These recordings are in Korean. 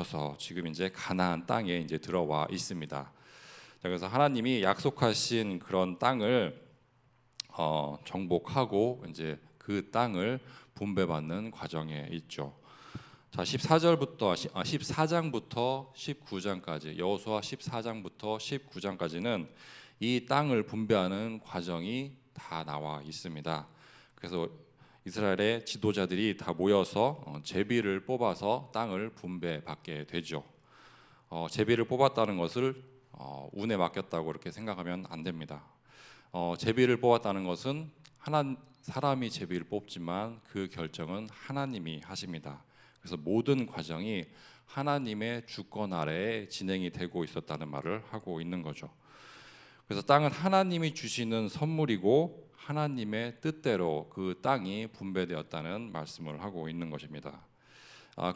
거쳐서 지금 이제 가나안 땅에 이제 들어와 있습니다. 자, 그래서 하나님이 약속하신 그런 땅을 정복하고 이제 그 땅을 분배받는 과정에 있죠. 자, 14장부터 19장까지 여호수아 14장부터 19장까지는 이 땅을 분배하는 과정이 다 나와 있습니다. 그래서 이스라엘의 지도자들이 다 모여서 제비를 뽑아서 땅을 분배받게 되죠. 제비를 뽑았다는 것을 운에 맡겼다고 이렇게 생각하면 안 됩니다. 제비를 뽑았다는 것은 사람이 제비를 뽑지만 그 결정은 하나님이 하십니다. 그래서 모든 과정이 하나님의 주권 아래에 진행이 되고 있었다는 말을 하고 있는 거죠. 그래서 땅은 하나님이 주시는 선물이고 하나님의 뜻대로 그 땅이 분배되었다는 말씀을 하고 있는 것입니다.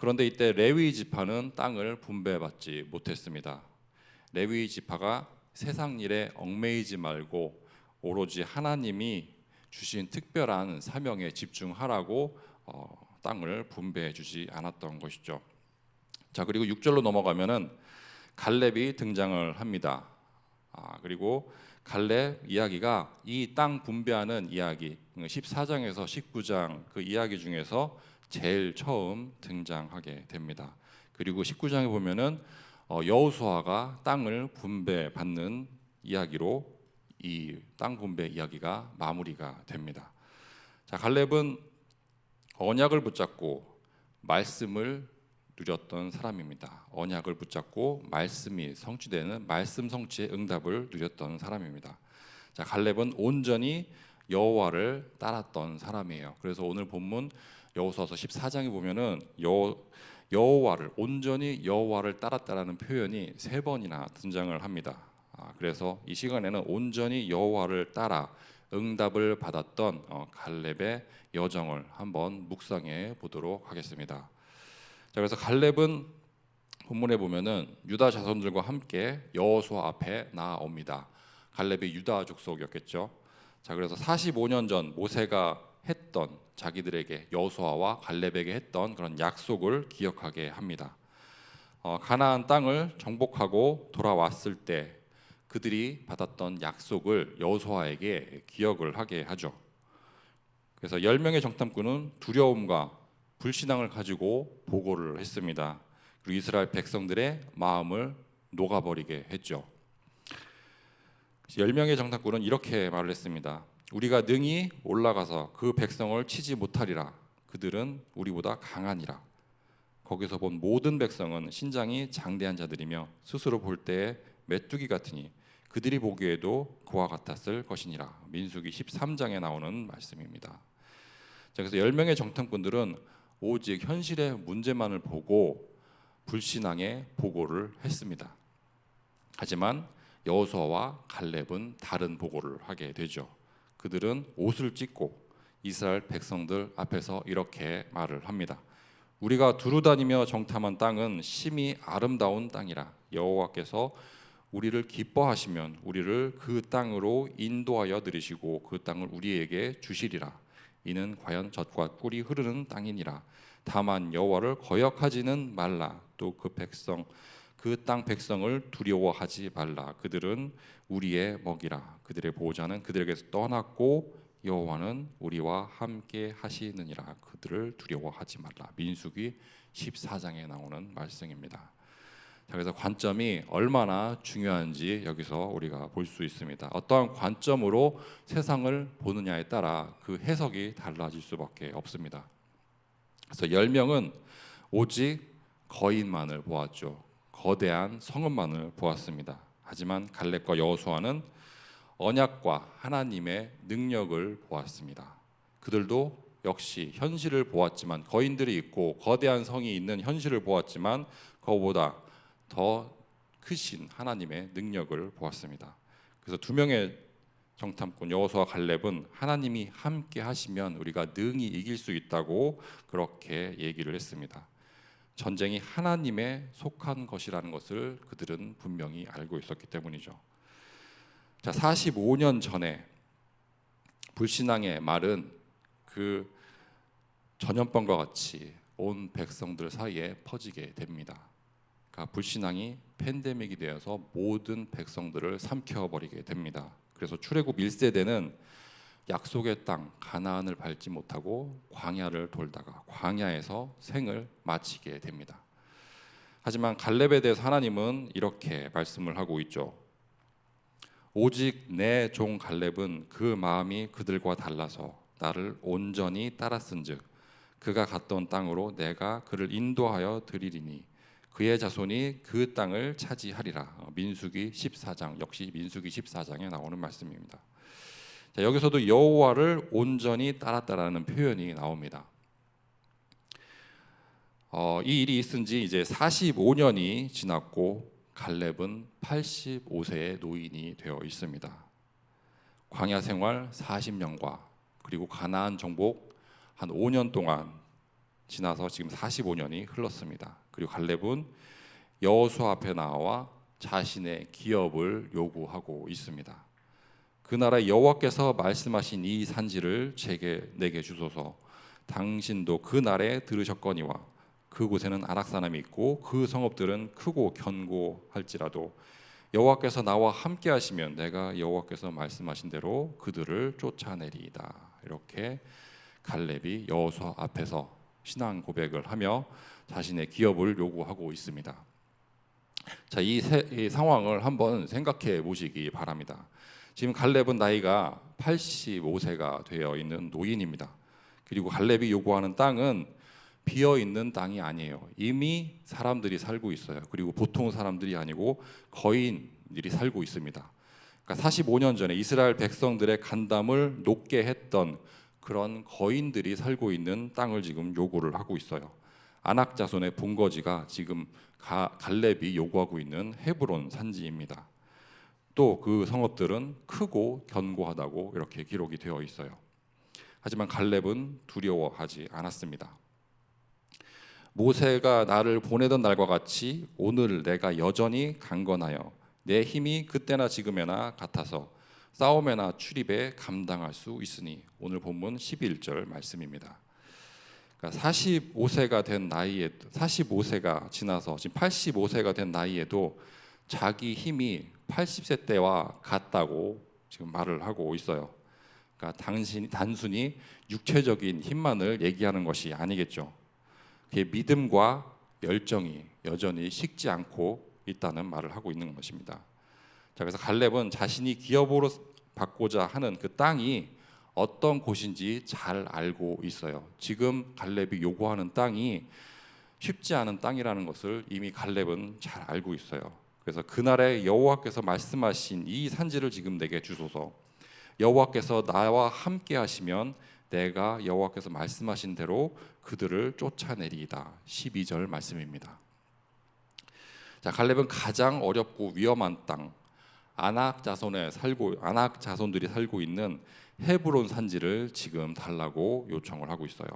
그런데 이때 레위 지파는 땅을 분배받지 못했습니다. 레위 지파가 세상 일에 얽매이지 말고 오로지 하나님이 주신 특별한 사명에 집중하라고 땅을 분배해 주지 않았던 것이죠. 자, 그리고 6절로 넘어가면은 갈렙이 등장을 합니다. 그리고 갈렙 이야기가 이 땅 분배하는 이야기 14장에서 19장 그 이야기 중에서 제일 처음 등장하게 됩니다. 그리고 19장에 보면은 여호수아가 땅을 분배받는 이야기로 이 땅 분배 이야기가 마무리가 됩니다. 자, 갈렙은 언약을 붙잡고 말씀을 누렸던 사람입니다. 언약을 붙잡고 말씀이 성취되는 말씀 성취의 응답을 누렸던 사람입니다. 자, 갈렙은 온전히 여호와를 따랐던 사람이에요. 그래서 오늘 본문 여호수아서 14장에 보면은 여호와를 온전히 여호와를 따랐다라는 표현이 3번이나 등장을 합니다. 그래서 이 시간에는 온전히 여호와를 따라 응답을 받았던 갈렙의 여정을 한번 묵상해 보도록 하겠습니다. 자, 그래서 갈렙은 본문에 보면은 유다 자손들과 함께 여호수아 앞에 나옵니다. 갈렙이 유다 족속이었겠죠. 자, 그래서 45년 전 모세가 했던 자기들에게 여호수아와 갈렙에게 했던 그런 약속을 기억하게 합니다. 가나안 땅을 정복하고 돌아왔을 때 그들이 받았던 약속을 여호수아에게 기억을 하게 하죠. 그래서 10명의 정탐꾼은 두려움과 불신앙을 가지고 보고를 했습니다. 그리고 이스라엘 백성들의 마음을 녹아버리게 했죠. 10명의 정탐꾼은 이렇게 말을 했습니다. 우리가 능히 올라가서 그 백성을 치지 못하리라. 그들은 우리보다 강하니라. 거기서 본 모든 백성은 신장이 장대한 자들이며 스스로 볼 때에 메뚜기 같으니 그들이 보기에도 그와 같았을 것이니라. 민수기 13장에 나오는 말씀입니다. 자, 그래서 10명의 정탐꾼들은 오직 현실의 문제만을 보고 불신앙의 보고를 했습니다. 하지만 여호수아와 갈렙은 다른 보고를 하게 되죠. 그들은 옷을 찢고 이스라엘 백성들 앞에서 이렇게 말을 합니다. 우리가 두루다니며 정탐한 땅은 심히 아름다운 땅이라. 여호와께서 우리를 기뻐하시면 우리를 그 땅으로 인도하여 들이시고 그 땅을 우리에게 주시리라. 이는 과연 젖과 꿀이 흐르는 땅이니라. 다만 여호와를 거역하지는 말라. 또 그 땅 백성을 두려워하지 말라. 그들은 우리의 먹이라. 그들의 보호자는 그들에게서 떠났고 여호와는 우리와 함께 하시느니라. 그들을 두려워하지 말라. 민수기 14장에 나오는 말씀입니다. 자, 그래서 관점이 얼마나 중요한지 여기서 우리가 볼 수 있습니다. 어떠한 관점으로 세상을 보느냐에 따라 그 해석이 달라질 수밖에 없습니다. 그래서 10명은 오직 거인만을 보았죠. 거대한 성읍만을 보았습니다. 하지만 갈렙과 여호수아는 언약과 하나님의 능력을 보았습니다. 그들도 역시 현실을 보았지만 거인들이 있고 거대한 성이 있는 현실을 보았지만 그보다 더 크신 하나님의 능력을 보았습니다. 그래서 2명의 정탐꾼 여호수아 갈렙은 하나님이 함께 하시면 우리가 능히 이길 수 있다고 그렇게 얘기를 했습니다. 전쟁이 하나님에 속한 것이라는 것을 그들은 분명히 알고 있었기 때문이죠. 자, 45년 전에 불신앙의 말은 그 전염병과 같이 온 백성들 사이에 퍼지게 됩니다. 그러니까 불신앙이 팬데믹이 되어서 모든 백성들을 삼켜버리게 됩니다. 그래서 출애굽 1세대는 약속의 땅 가나안을 밟지 못하고 광야를 돌다가 광야에서 생을 마치게 됩니다. 하지만 갈렙에 대해서 하나님은 이렇게 말씀을 하고 있죠. 오직 내 종 갈렙은 그 마음이 그들과 달라서 나를 온전히 따랐은즉 그가 갔던 땅으로 내가 그를 인도하여 드리리니 그의 자손이 그 땅을 차지하리라. 민수기 14장, 역시 민수기 14장에 나오는 말씀입니다. 자, 여기서도 여호와를 온전히 따랐다라는 표현이 나옵니다. 이 일이 있은 지 이제 45년이 지났고 갈렙은 85세의 노인이 되어 있습니다. 광야 생활 40년과 그리고 가나안 정복 한 5년 동안 지나서 지금 45년이 흘렀습니다. 그리고 갈렙은 여호수아 앞에 나와 자신의 기업을 요구하고 있습니다. 그 나라 여호와께서 말씀하신 이 산지를 내게 주소서. 당신도 그 날에 들으셨거니와 그곳에는 아락 사람이 있고 그 성읍들은 크고 견고할지라도 여호와께서 나와 함께 하시면 내가 여호와께서 말씀하신 대로 그들을 쫓아내리이다. 이렇게 갈렙이 여호수아 앞에서 신앙 고백을 하며 자신의 기업을 요구하고 있습니다. 자, 이 상황을 한번 생각해 보시기 바랍니다. 지금 갈렙은 나이가 85세가 되어 있는 노인입니다. 그리고 갈렙이 요구하는 땅은 비어 있는 땅이 아니에요. 이미 사람들이 살고 있어요. 그리고 보통 사람들이 아니고 거인들이 살고 있습니다. 그러니까 45년 전에 이스라엘 백성들의 간담을 높게 했던 그런 거인들이 살고 있는 땅을 지금 요구를 하고 있어요. 아낙 자손의 본거지가 지금 갈렙이 요구하고 있는 헤브론 산지입니다. 또 그 성읍들은 크고 견고하다고 이렇게 기록이 되어 있어요. 하지만 갈렙은 두려워하지 않았습니다. 모세가 나를 보내던 날과 같이 오늘 내가 여전히 강건하여 내 힘이 그때나 지금에나 같아서 싸움에나 출입에 감당할 수 있으니 오늘 본문 11절 말씀입니다. 그러니까 45세가 지나서 지금 85세가 된 나이에도 자기 힘이 80세 때와 같다고 지금 말을 하고 있어요. 그러니까 단순히 육체적인 힘만을 얘기하는 것이 아니겠죠. 그의 믿음과 열정이 여전히 식지 않고 있다는 말을 하고 있는 것입니다. 자, 그래서 갈렙은 자신이 기업으로 받고자 하는 그 땅이 어떤 곳인지 잘 알고 있어요. 지금 갈렙이 요구하는 땅이 쉽지 않은 땅이라는 것을 이미 갈렙은 잘 알고 있어요. 그래서 그날에 여호와께서 말씀하신 이 산지를 지금 내게 주소서. 여호와께서 나와 함께 하시면 내가 여호와께서 말씀하신 대로 그들을 쫓아내리이다. 12절 말씀입니다. 자, 갈렙은 가장 어렵고 위험한 땅 아낙 자손들이 살고 있는 헤브론 산지를 지금 달라고 요청을 하고 있어요.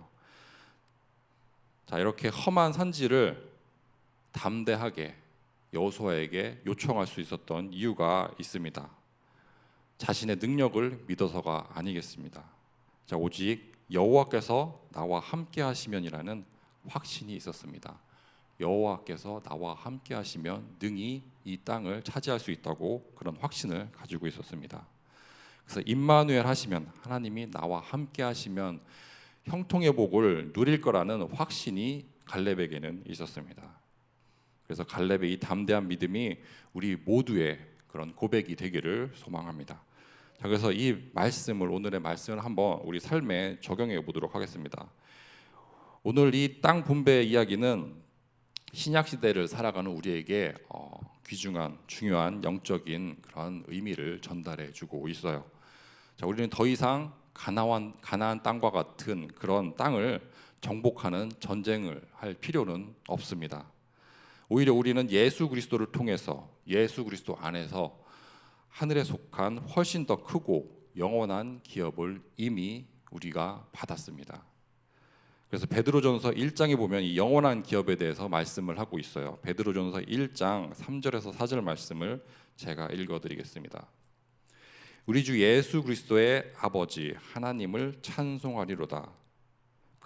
자, 이렇게 험한 산지를 담대하게 여호수아에게 요청할 수 있었던 이유가 있습니다. 자신의 능력을 믿어서가 아니겠습니다. 자, 오직 여호와께서 나와 함께 하시면이라는 확신이 있었습니다. 여호와께서 나와 함께 하시면 능히 이 땅을 차지할 수 있다고 그런 확신을 가지고 있었습니다. 그래서 임마누엘 하시면 하나님이 나와 함께 하시면 형통의 복을 누릴 거라는 확신이 갈렙에게는 있었습니다. 그래서 갈렙의 이 담대한 믿음이 우리 모두의 그런 고백이 되기를 소망합니다. 자, 그래서 오늘의 말씀을 한번 우리 삶에 적용해 보도록 하겠습니다. 오늘 이 땅 분배 이야기는 신약 시대를 살아가는 우리에게 귀중한 중요한 영적인 그런 의미를 전달해 주고 있어요. 자, 우리는 더 이상 가나안 땅과 같은 그런 땅을 정복하는 전쟁을 할 필요는 없습니다. 오히려 우리는 예수 그리스도를 통해서 예수 그리스도 안에서 하늘에 속한 훨씬 더 크고 영원한 기업을 이미 우리가 받았습니다. 그래서 베드로전서 1장에 보면 이 영원한 기업에 대해서 말씀을 하고 있어요. 베드로전서 1장 3절에서 4절 말씀을 제가 읽어드리겠습니다. 우리 주 예수 그리스도의 아버지 하나님을 찬송하리로다.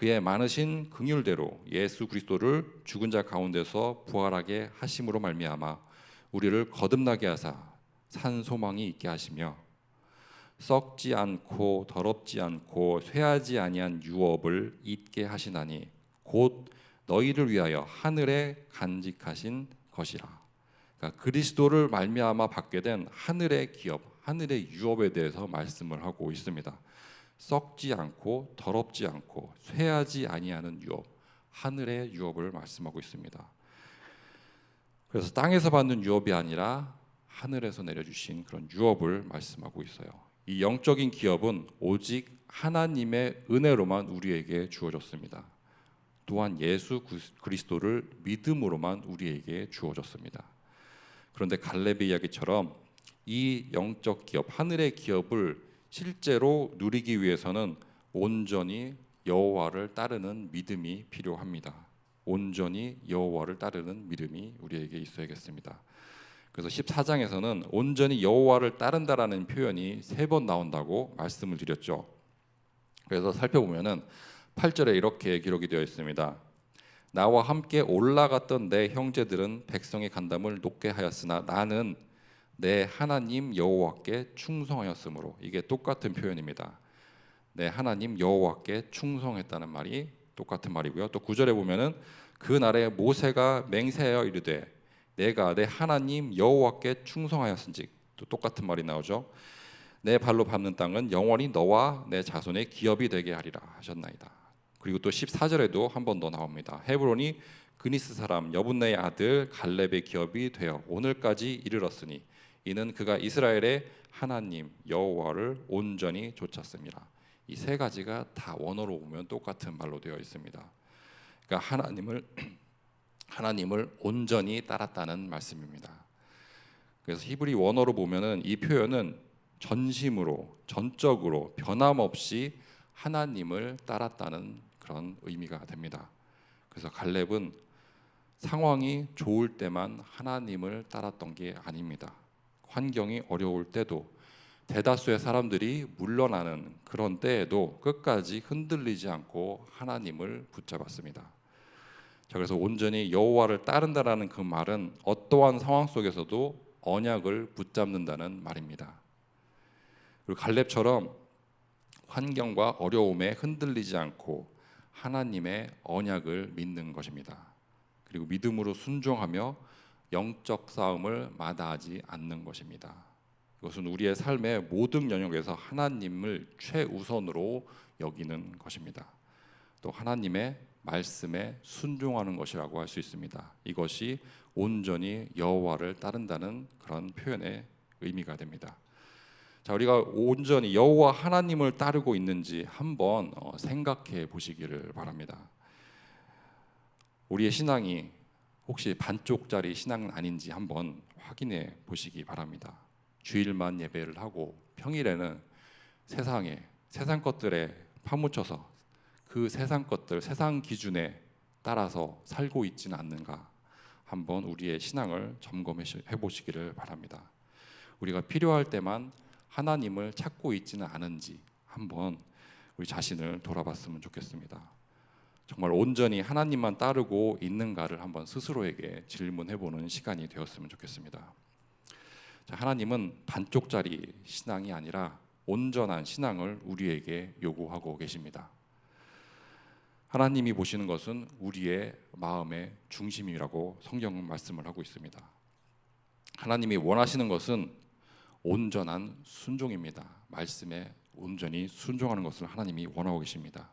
그의 많으신 긍휼대로 예수 그리스도를 죽은 자 가운데서 부활하게 하심으로 말미암아 우리를 거듭나게 하사 산 소망이 있게 하시며 썩지 않고 더럽지 않고 쇠하지 아니한 유업을 잊게 하시나니 곧 너희를 위하여 하늘에 간직하신 것이라. 그러니까 그리스도를 말미암아 받게 된 하늘의 기업, 하늘의 유업에 대해서 말씀을 하고 있습니다. 썩지 않고 더럽지 않고 쇠하지 아니하는 유업, 하늘의 유업을 말씀하고 있습니다. 그래서 땅에서 받는 유업이 아니라 하늘에서 내려주신 그런 유업을 말씀하고 있어요. 이 영적인 기업은 오직 하나님의 은혜로만 우리에게 주어졌습니다. 또한 예수 그리스도를 믿음으로만 우리에게 주어졌습니다. 그런데 갈렙의 이야기처럼 이 영적 기업, 하늘의 기업을 실제로 누리기 위해서는 온전히 여호와를 따르는 믿음이 필요합니다. 온전히 여호와를 따르는 믿음이 우리에게 있어야겠습니다. 그래서 14장에서는 온전히 여호와를 따른다라는 표현이 3번 나온다고 말씀을 드렸죠. 그래서 살펴보면은 8절에 이렇게 기록이 되어 있습니다. 나와 함께 올라갔던 내 형제들은 백성의 간담을 높게 하였으나 나는 내 하나님 여호와께 충성하였으므로. 이게 똑같은 표현입니다. 내 하나님 여호와께 충성했다는 말이 똑같은 말이고요. 또 9절에 보면은 그날에 모세가 맹세하여 이르되 내가 내 하나님 여호와께 충성하였은즉, 또 똑같은 말이 나오죠. 내 발로 밟는 땅은 영원히 너와 내 자손의 기업이 되게 하리라 하셨나이다. 그리고 또 14절에도 한 번 더 나옵니다. 헤브론이 그니스 사람 여분네의 아들 갈렙의 기업이 되어 오늘까지 이르렀으니 이는 그가 이스라엘의 하나님 여호와를 온전히 좇았습니다. 이 3가지가 다 원어로 보면 똑같은 말로 되어 있습니다. 그러니까 하나님을 온전히 따랐다는 말씀입니다. 그래서 히브리 원어로 보면은 이 표현은 전심으로, 전적으로 변함없이 하나님을 따랐다는 그런 의미가 됩니다. 그래서 갈렙은 상황이 좋을 때만 하나님을 따랐던 게 아닙니다. 환경이 어려울 때도, 대다수의 사람들이 물러나는 그런 때에도 끝까지 흔들리지 않고 하나님을 붙잡았습니다. 자, 그래서 온전히 여호와를 따른다라는 그 말은 어떠한 상황 속에서도 언약을 붙잡는다는 말입니다. 그리고 갈렙처럼 환경과 어려움에 흔들리지 않고 하나님의 언약을 믿는 것입니다. 그리고 믿음으로 순종하며 영적 싸움을 마다하지 않는 것입니다. 이것은 우리의 삶의 모든 영역에서 하나님을 최우선으로 여기는 것입니다. 또 하나님의 말씀에 순종하는 것이라고 할 수 있습니다. 이것이 온전히 여호와를 따른다는 그런 표현의 의미가 됩니다. 자, 우리가 온전히 여호와 하나님을 따르고 있는지 한번 생각해 보시기를 바랍니다. 우리의 신앙이 혹시 반쪽짜리 신앙은 아닌지 한번 확인해 보시기 바랍니다. 주일만 예배를 하고 평일에는 세상 것들에 파묻혀서 그 세상 것들, 세상 기준에 따라서 살고 있지는 않는가, 한번 우리의 신앙을 점검해 보시기를 바랍니다. 우리가 필요할 때만 하나님을 찾고 있지는 않은지 한번 우리 자신을 돌아봤으면 좋겠습니다. 정말 온전히 하나님만 따르고 있는가를 한번 스스로에게 질문해 보는 시간이 되었으면 좋겠습니다. 자, 하나님은 반쪽짜리 신앙이 아니라 온전한 신앙을 우리에게 요구하고 계십니다. 하나님이 보시는 것은 우리의 마음의 중심이라고 성경은 말씀을 하고 있습니다. 하나님이 원하시는 것은 온전한 순종입니다. 말씀에 온전히 순종하는 것을 하나님이 원하고 계십니다.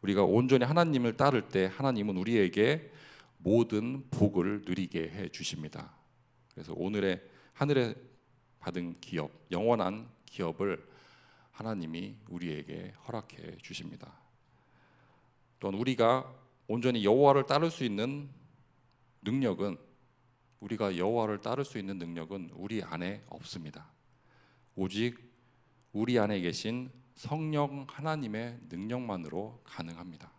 우리가 온전히 하나님을 따를 때 하나님은 우리에게 모든 복을 누리게 해 주십니다. 그래서 오늘의 하늘에 받은 기업, 영원한 기업을 하나님이 우리에게 허락해 주십니다. 또한 우리가 온전히 여호와를 따를 수 있는 능력은, 우리가 여호와를 따를 수 있는 능력은 우리 안에 없습니다. 오직 우리 안에 계신 성령 하나님의 능력만으로 가능합니다.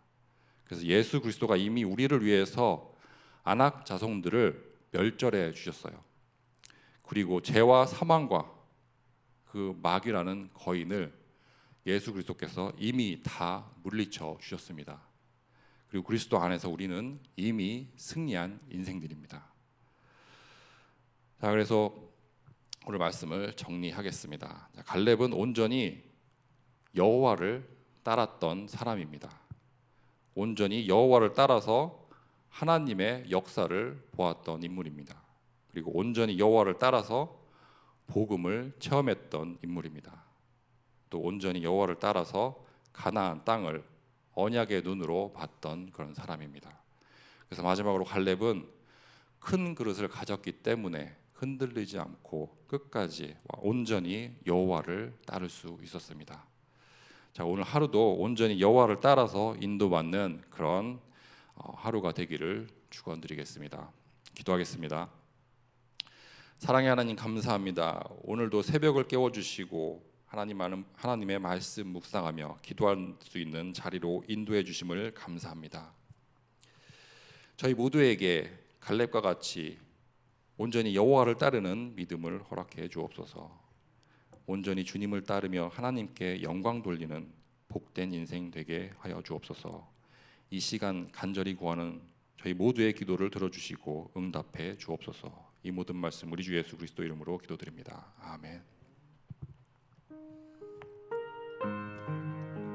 그래서 예수 그리스도가 이미 우리를 위해서 안악 자손들을 멸절해 주셨어요. 그리고 죄와 사망과 그 마귀라는 거인을 예수 그리스도께서 이미 다 물리쳐 주셨습니다. 그리고 그리스도 안에서 우리는 이미 승리한 인생들입니다. 자, 그래서 오늘 말씀을 정리하겠습니다. 자, 갈렙은 온전히 여호와를 따랐던 사람입니다. 온전히 여호와를 따라서 하나님의 역사를 보았던 인물입니다. 그리고 온전히 여호와를 따라서 복음을 체험했던 인물입니다. 또 온전히 여호와를 따라서 가나안 땅을 언약의 눈으로 봤던 그런 사람입니다. 그래서 마지막으로 갈렙은 큰 그릇을 가졌기 때문에 흔들리지 않고 끝까지 온전히 여호와를 따를 수 있었습니다. 자, 오늘 하루도 온전히 여호와를 따라서 인도받는 그런 하루가 되기를 축원드리겠습니다. 기도하겠습니다. 사랑의 하나님, 감사합니다. 오늘도 새벽을 깨워주시고 하나님의 말씀 묵상하며 기도할 수 있는 자리로 인도해 주심을 감사합니다. 저희 모두에게 갈렙과 같이 온전히 여호와를 따르는 믿음을 허락해 주옵소서. 온전히 주님을 따르며 하나님께 영광 돌리는 복된 인생 되게 하여 주옵소서. 이 시간 간절히 구하는 저희 모두의 기도를 들어주시고 응답해 주옵소서. 이 모든 말씀 우리 주 예수 그리스도 이름으로 기도드립니다. 아멘.